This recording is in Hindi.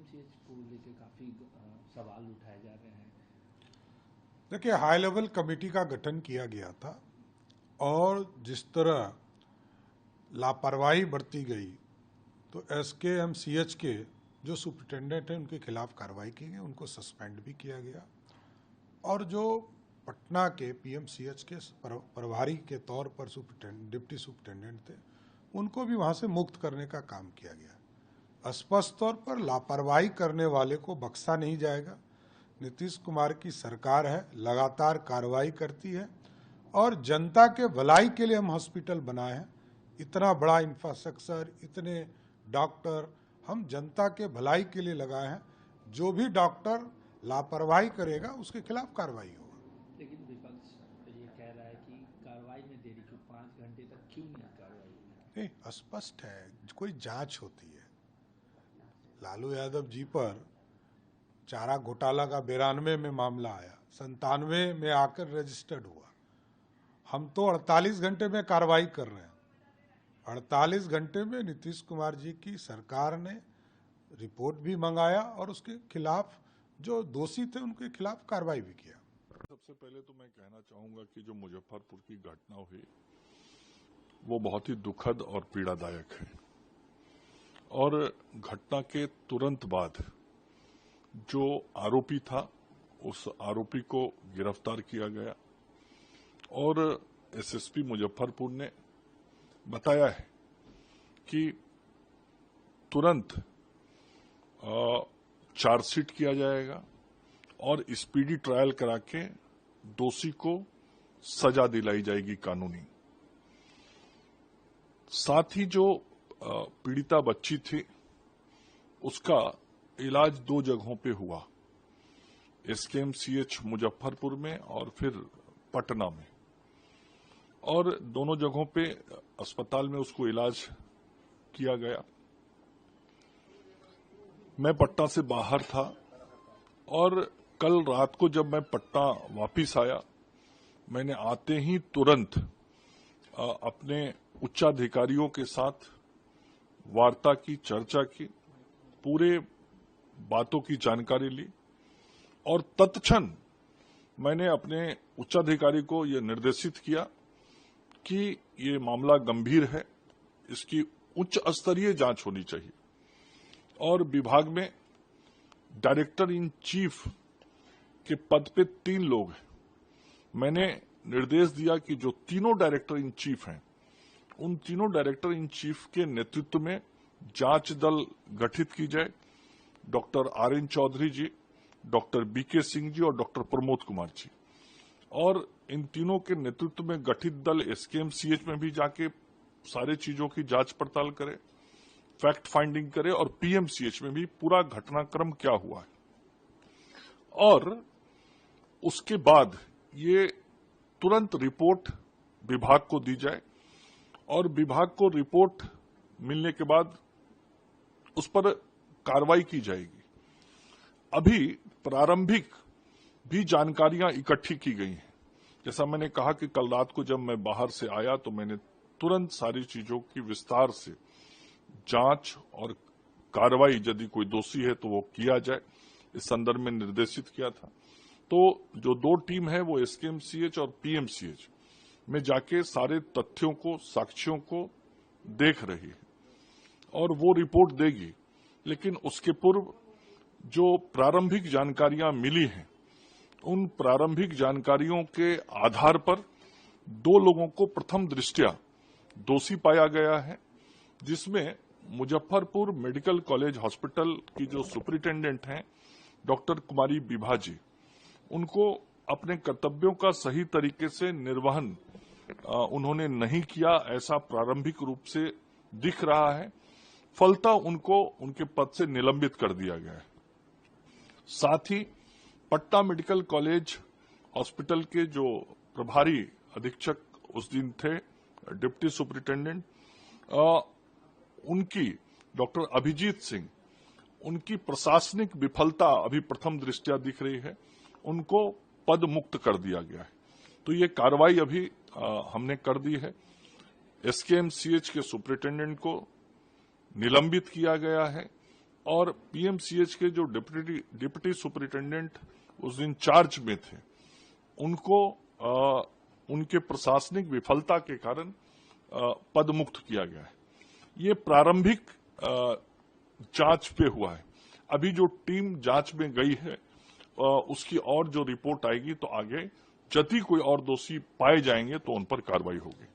पीएमसीएच को लेकर काफी सवाल उठाए जा रहे हैं। देखिए, हाई लेवल कमेटी का गठन किया गया था और जिस तरह लापरवाही बरती गई तो एसकेएमसीएच के जो सुप्रिटेंडेंट हैं उनके खिलाफ कार्रवाई की गई, उनको सस्पेंड भी किया गया और जो पटना के पीएमसीएच के प्रभारी के तौर पर डिप्टी सुप्रिटेंडेंट थे उनको भी वहां से मुक्त करने का काम किया गया। स्पष्ट तौर पर लापरवाही करने वाले को बख्शा नहीं जाएगा। नीतीश कुमार की सरकार है, लगातार कार्रवाई करती है और जनता के भलाई के लिए हम हॉस्पिटल बनाए हैं। इतना बड़ा इंफ्रास्ट्रक्चर, इतने डॉक्टर हम जनता के भलाई के लिए लगाए हैं। जो भी डॉक्टर लापरवाही करेगा उसके खिलाफ कार्रवाई होगा। लेकिन विपक्ष ये कह रहा है कि कार्रवाई में देरी क्यों, 5 घंटे तक क्यों नहीं कार्रवाई हुई? नहीं, स्पष्ट है, कोई जांच होती है। लालू यादव जी पर चारा घोटाला का 92 में मामला आया, 97 में आकर रजिस्टर्ड हुआ। हम तो 48 घंटे में कार्रवाई कर रहे हैं। 48 घंटे में नीतीश कुमार जी की सरकार ने रिपोर्ट भी मंगाया और उसके खिलाफ जो दोषी थे उनके खिलाफ कार्रवाई भी किया। सबसे पहले तो मैं कहना चाहूंगा कि जो मुजफ्फरपुर की घटना हुई वो बहुत ही दुखद और पीड़ादायक है और घटना के तुरंत बाद जो आरोपी था उस आरोपी को गिरफ्तार किया गया और एसएसपी मुजफ्फरपुर ने बताया है कि तुरंत चार्जशीट किया जाएगा और स्पीडी ट्रायल करा के दोषी को सजा दिलाई जाएगी कानूनी। साथ ही जो पीड़िता बच्ची थी उसका इलाज 2 जगहों पे हुआ, एसकेएमसीएच मुजफ्फरपुर में और फिर पटना में, और दोनों जगहों पे अस्पताल में उसको इलाज किया गया। मैं पटना से बाहर था और कल रात को जब मैं पटना वापिस आया मैंने आते ही तुरंत अपने उच्चाधिकारियों के साथ वार्ता की, चर्चा की, पूरे बातों की जानकारी ली और तत्क्षण मैंने अपने उच्चाधिकारी को यह निर्देशित किया कि ये मामला गंभीर है, इसकी उच्च स्तरीय जांच होनी चाहिए और विभाग में डायरेक्टर इन चीफ के पद पे 3 लोग हैं। मैंने निर्देश दिया कि जो तीनों डायरेक्टर इन चीफ हैं उन तीनों डायरेक्टर इन चीफ के नेतृत्व में जांच दल गठित की जाए। डॉक्टर आरएन चौधरी जी, डॉक्टर बीके सिंह जी और डॉक्टर प्रमोद कुमार जी, और इन तीनों के नेतृत्व में गठित दल एसकेएमसीएच में भी जाके सारे चीजों की जांच पड़ताल करे, फैक्ट फाइंडिंग करे और पीएमसीएच में भी पूरा घटनाक्रम क्या हुआ है और उसके बाद ये तुरंत रिपोर्ट विभाग को दी जाए और विभाग को रिपोर्ट मिलने के बाद उस पर कार्रवाई की जाएगी। अभी प्रारंभिक भी जानकारियां इकट्ठी की गई हैं। जैसा मैंने कहा कि कल रात को जब मैं बाहर से आया तो मैंने तुरंत सारी चीजों की विस्तार से जांच और कार्रवाई, यदि कोई दोषी है तो वो किया जाए, इस संदर्भ में निर्देशित किया था। तो जो 2 टीम है वो एसकेएमसीएच और पीएमसीएच में जाके सारे तथ्यों को, साक्ष्यों को देख रही है और वो रिपोर्ट देगी। लेकिन उसके पूर्व जो प्रारंभिक जानकारियां मिली हैं उन प्रारंभिक जानकारियों के आधार पर 2 लोगों को प्रथम दृष्टया दोषी पाया गया है, जिसमें मुजफ्फरपुर मेडिकल कॉलेज हॉस्पिटल की जो सुपरिटेंडेंट हैं डॉक्टर कुमारी विभा जी, उनको अपने कर्तव्यों का सही तरीके से निर्वहन उन्होंने नहीं किया, ऐसा प्रारंभिक रूप से दिख रहा है। फलतः उनको उनके पद से निलंबित कर दिया गया है। साथ ही पटना मेडिकल कॉलेज हॉस्पिटल के जो प्रभारी अधीक्षक उस दिन थे, डिप्टी सुपरिटेंडेंट, उनकी डॉक्टर अभिजीत सिंह, उनकी प्रशासनिक विफलता अभी प्रथम दृष्टया दिख रही है, उनको पद मुक्त कर दिया गया है। तो ये कार्रवाई अभी हमने कर दी है। एसकेएमसीएच के सुपरिटेंडेंट को निलंबित किया गया है और पीएमसीएच के जो डिप्टी सुपरिटेंडेंट उस दिन चार्ज में थे, उनको उनके प्रशासनिक विफलता के कारण पदमुक्त किया गया है। ये प्रारंभिक जांच पे हुआ है। अभी जो टीम जांच में गई है उसकी और जो रिपोर्ट आएगी तो आगे यदि कोई और दोषी पाए जाएंगे तो उन पर कार्रवाई होगी।